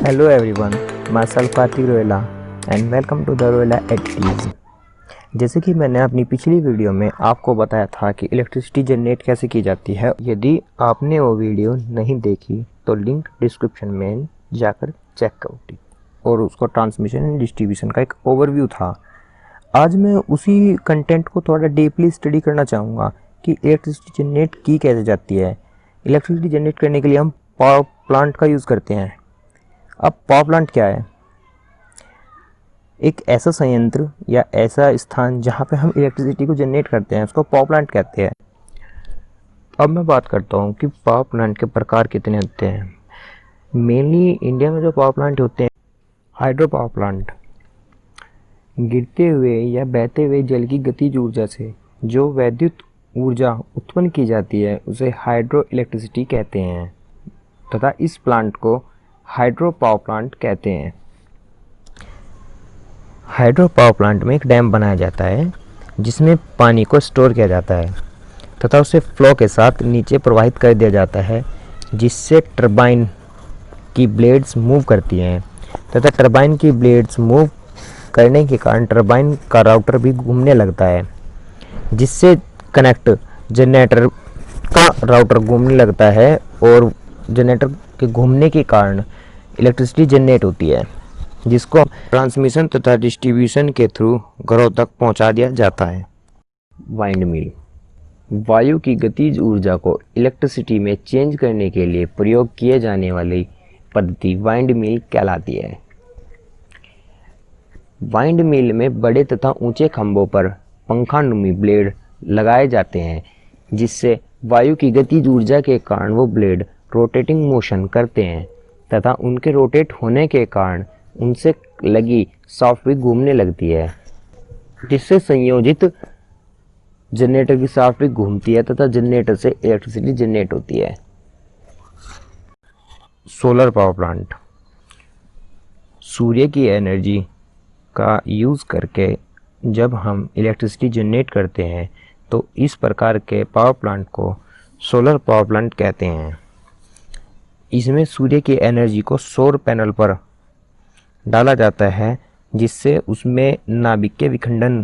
Hello everyone, myself Kartik Royala and welcome to the Royala Activities। जैसे कि मैंने अपनी पिछली वीडियो में आपको बताया था कि इलेक्ट्रिसिटी जनरेट कैसे की जाती है। यदि आपने वो वीडियो नहीं देखी तो लिंक डिस्क्रिप्शन में जाकर चेक करो। और उसका ट्रांसमिशन एंड डिस्ट्रीब्यूशन का एक ओवरव्यू था। आज मैं उसी कंटेंट को थोड़ा डीपली स्टडी करना चाहूँगा कि इलेक्ट्रिसिटी जनरेट की कैसे जाती है। इलेक्ट्रिसिटी जनरेट करने के लिए हम पावर प्लांट का यूज़ करते हैं। अब पावर प्लांट क्या है? एक ऐसा संयंत्र या ऐसा स्थान जहाँ पे हम इलेक्ट्रिसिटी को जनरेट करते हैं, उसको पावर प्लांट कहते हैं। अब मैं बात करता हूँ कि पावर प्लांट के प्रकार कितने होते हैं। मेनली इंडिया में जो पावर प्लांट होते हैं, हाइड्रो पावर प्लांट, गिरते हुए या बहते हुए जल की गतिज ऊर्जा से जो वैद्युत ऊर्जा उत्पन्न की जाती है उसे हाइड्रो इलेक्ट्रिसिटी कहते हैं तथा इस प्लांट को हाइड्रो पावर प्लांट कहते हैं। हाइड्रो पावर प्लांट में एक डैम बनाया जाता है जिसमें पानी को स्टोर किया जाता है तथा उसे फ्लो के साथ नीचे प्रवाहित कर दिया जाता है, जिससे टरबाइन की ब्लेड्स मूव करती हैं तथा टरबाइन की ब्लेड्स मूव करने के कारण टरबाइन का राउटर भी घूमने लगता है, जिससे कनेक्ट जनरेटर का राउटर घूमने लगता है और जनरेटर के घूमने के कारण इलेक्ट्रिसिटी जनरेट होती है, जिसको ट्रांसमिशन तथा डिस्ट्रीब्यूशन के थ्रू घरों तक पहुंचा दिया जाता है। वाइंड मिल वायु की गतिज ऊर्जा को इलेक्ट्रिसिटी में चेंज करने के लिए प्रयोग किए जाने वाली पद्धति वाइंड मिल कहलाती है। वाइंड मिल में बड़े तथा ऊंचे खंभों पर पंखानुमी ब्लेड लगाए जाते हैं, जिससे वायु की गतिज ऊर्जा के कारण वो ब्लेड रोटेटिंग मोशन करते हैं तथा उनके रोटेट होने के कारण उनसे लगी शाफ्ट भी घूमने लगती है, जिससे संयोजित जनरेटर की शाफ्ट भी घूमती है तथा जनरेटर से इलेक्ट्रिसिटी जनरेट होती है। सोलर पावर प्लांट सूर्य की एनर्जी का यूज़ करके जब हम इलेक्ट्रिसिटी जनरेट करते हैं तो इस प्रकार के पावर प्लांट को सोलर पावर प्लांट कहते हैं। इसमें सूर्य की एनर्जी को सौर पैनल पर डाला जाता है, जिससे उसमें नाभिक के विखंडन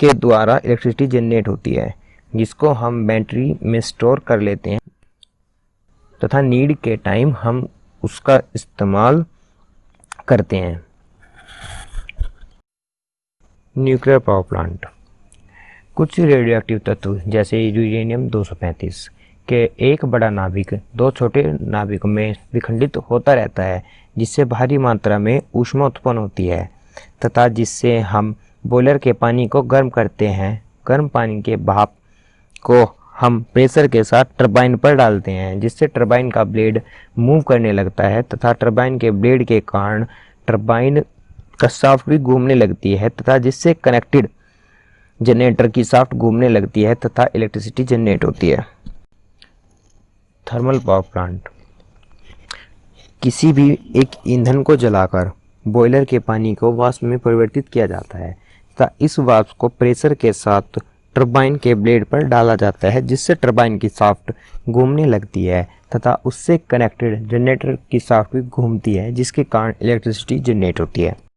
के द्वारा इलेक्ट्रिसिटी जनरेट होती है, जिसको हम बैटरी में स्टोर कर लेते हैं तथा नीड के टाइम हम उसका इस्तेमाल करते हैं। न्यूक्लियर पावर प्लांट कुछ रेडियोएक्टिव तत्व जैसे यूरेनियम 235 के एक बड़ा नाभिक दो छोटे नाभिकों में विखंडित होता रहता है, जिससे भारी मात्रा में ऊष्मा उत्पन्न होती है तथा जिससे हम बॉयलर के पानी को गर्म करते हैं। गर्म पानी के भाप को हम प्रेशर के साथ टरबाइन पर डालते हैं, जिससे टरबाइन का ब्लेड मूव करने लगता है तथा टरबाइन के ब्लेड के कारण टरबाइन का शाफ्ट भी घूमने लगती है तथा जिससे कनेक्टेड जनरेटर की शाफ्ट घूमने लगती है तथा इलेक्ट्रिसिटी जनरेट होती है। थर्मल पावर प्लांट किसी भी एक ईंधन को जलाकर बॉयलर के पानी को वाष्प में परिवर्तित किया जाता है तथा इस वाष्प को प्रेशर के साथ टरबाइन के ब्लेड पर डाला जाता है, जिससे टरबाइन की शाफ्ट घूमने लगती है तथा उससे कनेक्टेड जनरेटर की शाफ्ट भी घूमती है, जिसके कारण इलेक्ट्रिसिटी जनरेट होती है।